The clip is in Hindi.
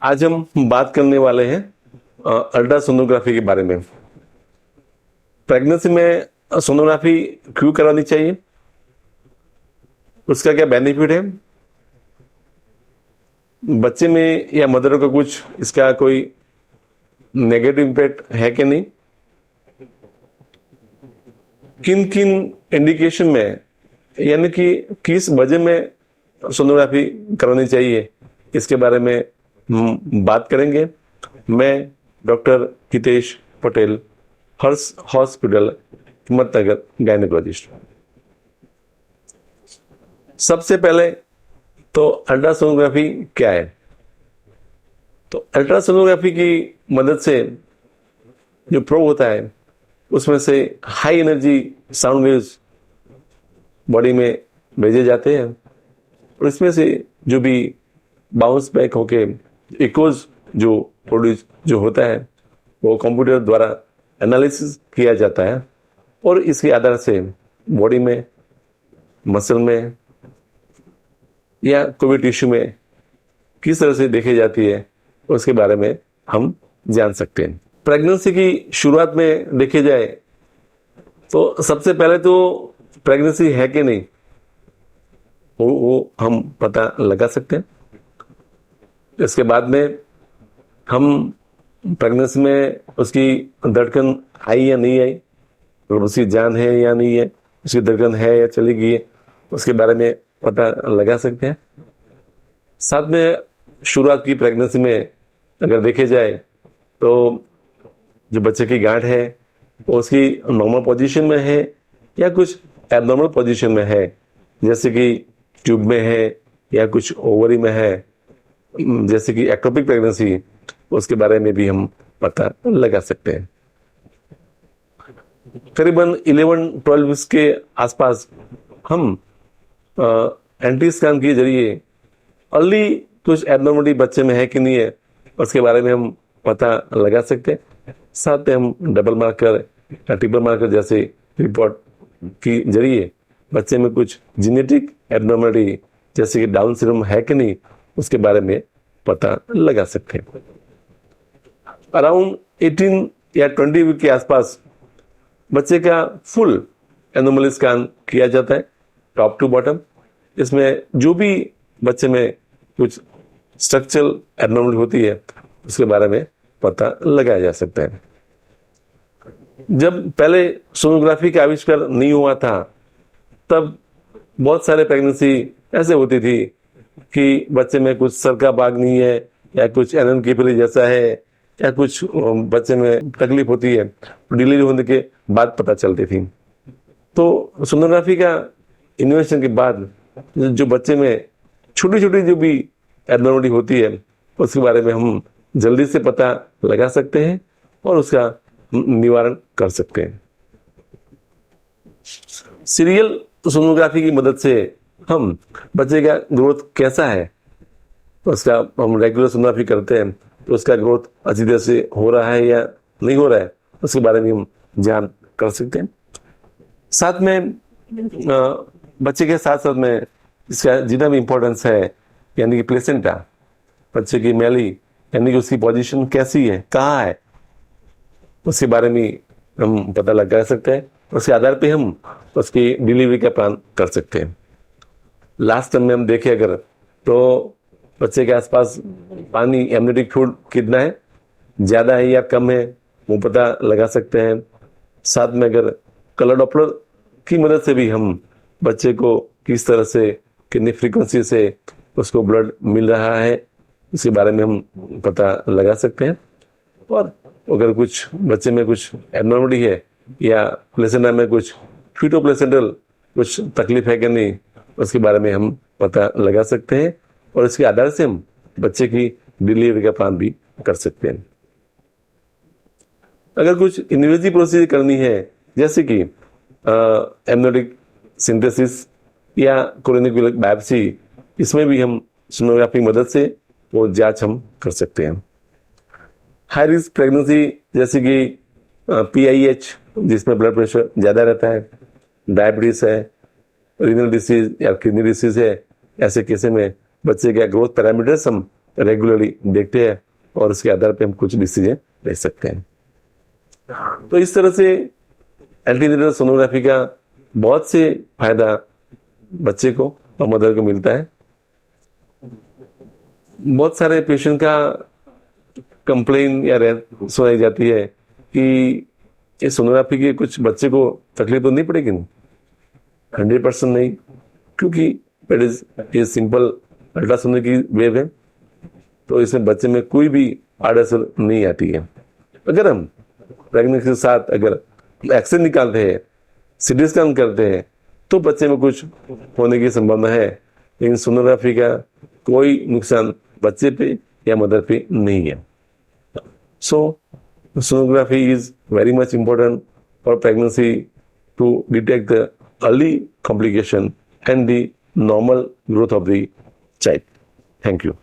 आज हम बात करने वाले हैं अल्ट्रासोनोग्राफी के बारे में। प्रेगनेंसी में सोनोग्राफी क्यों करानी चाहिए, उसका क्या बेनिफिट है, बच्चे में या मदर को कुछ इसका कोई नेगेटिव इम्पैक्ट है कि नहीं, किन किन इंडिकेशन में यानी कि किस वजह में सोनोग्राफी करानी चाहिए, इसके बारे में हम बात करेंगे। मैं डॉक्टर हितेश पटेल, हर्ष हॉस्पिटल, हिम्मतनगर, गायनेकोलॉजिस्ट। सबसे पहले तो अल्ट्रासोनोग्राफी क्या है। तो अल्ट्रासोनोग्राफी की मदद से जो प्रोब होता है उसमें से high energy sound waves body में भेजे जाते हैं और इसमें से जो भी बाउंस बैक होके इकोज जो प्रोड्यूस जो होता है वो कंप्यूटर द्वारा एनालिसिस किया जाता है और इसके आधार से बॉडी में, मसल में या कोई भी टिश्यू में किस तरह से देखी जाती है उसके बारे में हम जान सकते हैं। प्रेगनेंसी की शुरुआत में देखी जाए तो सबसे पहले तो प्रेगनेंसी है कि नहीं वो हम पता लगा सकते हैं। इसके बाद में हम प्रेगनेंसी में उसकी धड़कन आई या नहीं आई, और उसकी जान है या नहीं है, उसकी धड़कन है या चली गई है, उसके बारे में पता लगा सकते हैं। साथ में शुरुआत की प्रेगनेंसी में अगर देखे जाए तो जो बच्चे की गांठ है वो उसकी नॉर्मल पोजीशन में है या कुछ एबनॉर्मल पोजीशन में है, जैसे कि ट्यूब में है या कुछ ओवरी में है, जैसे कि एक्टोपिक प्रेगनेंसी, उसके बारे में भी हम पता लगा सकते हैं। करीबन 11-12 के आसपास हम एंटी स्कैन के जरिए अर्ली कुछ एबनॉर्मलिटी बच्चे में है कि नहीं है उसके बारे में हम पता लगा सकते हैं। साथ में हम डबल मार्कर या ट्रिपल मार्कर जैसे रिपोर्ट के जरिए बच्चे में कुछ जेनेटिक एबनॉर्मलिटी जैसे कि डाउन सिंड्रोम है कि नहीं उसके बारे में पता लगा सकते हैं। अराउंड 18 या 20 वीक के आसपास बच्चे का फुल एनोमली स्कैन किया जाता है टॉप टू बॉटम। इसमें जो भी बच्चे में कुछ स्ट्रक्चरल एबनॉर्मलिटी होती है उसके बारे में पता लगाया जा सकता है। जब पहले सोनोग्राफी का आविष्कार नहीं हुआ था तब बहुत सारे प्रेगनेंसी ऐसे होती थी कि बच्चे में कुछ सर का भाग नहीं है या कुछ एनेनकेफेली जैसा है या कुछ बच्चे में तकलीफ होती है, डिलीवरी होने के बाद पता चलती थी। तो सोनोग्राफी का इन्वेंशन के बाद जो बच्चे में छोटी छोटी जो भी एबनॉर्मलिटी होती है उसके बारे में हम जल्दी से पता लगा सकते हैं और उसका निवारण कर सकते हैं। सीरियल सोनोग्राफी की मदद से हम बच्चे का ग्रोथ कैसा है उसका हम रेगुलर सोनोग्राफी करते हैं तो उसका ग्रोथ अच्छी तरह से हो रहा है या नहीं हो रहा है उसके बारे में हम जान कर सकते हैं। साथ में बच्चे के साथ साथ में इसका जितना भी इम्पोर्टेंस है यानी कि प्लेसेंटा, बच्चे की मैली यानी कि उसकी पोजीशन कैसी है, कहाँ है, उसके बारे में हम पता लगा सकते हैं। उसके आधार पे हम उसकी डिलीवरी का प्लान कर सकते हैं। लास्ट टाइम में हम देखें अगर तो बच्चे के आसपास पानी एमनियोटिक फ्लूइड कितना है, ज़्यादा है या कम है, वो पता लगा सकते हैं। साथ में अगर कलर डॉपलर की मदद से भी हम बच्चे को किस तरह से, कितनी फ्रीक्वेंसी से उसको ब्लड मिल रहा है इसके बारे में हम पता लगा सकते हैं। और अगर कुछ बच्चे में कुछ एबनॉर्मलिटी है या प्लेसेंटा में कुछ फीटोप्लेसेंटल कुछ तकलीफ है कि नहीं उसके बारे में हम पता लगा सकते हैं और इसके आधार से हम बच्चे की डिलीवरी का प्लान भी कर सकते हैं। अगर कुछ इन्वेजिव प्रोसीजर करनी है जैसे कि एमनियोटिक सिंथेसिस या कोरोनिक बायोप्सी, इसमें भी हम सोनोग्राफी मदद से वो जांच हम कर सकते हैं। हाई रिस्क प्रेगनेंसी जैसे कि PIH जिसमें ब्लड प्रेशर ज़्यादा रहता है, डायबिटीज है, रीनल डिसीज या किडनी डिसीज है, ऐसे केस में बच्चे के ग्रोथ पैरामीटर्स हम रेगुलरली देखते हैं और उसके आधार पे हम कुछ डिसीजन ले सकते हैं। तो इस तरह से एंटीनेटल सोनोग्राफी का बहुत से फायदा बच्चे को और मदर को मिलता है। बहुत सारे पेशेंट का कंप्लेन या सुनाई जाती है कि ये सोनोग्राफी के कुछ बच्चे को तकलीफ तो नहीं पड़ेगी। 100% नहीं, क्योंकि इट इज ये सिंपल अल्ट्रासाउंड की वेव है, तो इसमें बच्चे में कोई भी आड़असर नहीं आती है। अगर हम प्रेगनेंसी के साथ अगर एक्सरे निकालते हैं, सीटी स्कैन करते हैं, तो बच्चे में कुछ होने की संभावना है, लेकिन सोनोग्राफी का कोई नुकसान बच्चे पे या मदर पे नहीं है। सो sonography is very much important for pregnancy to detect the early complication and the normal growth of the child. Thank you.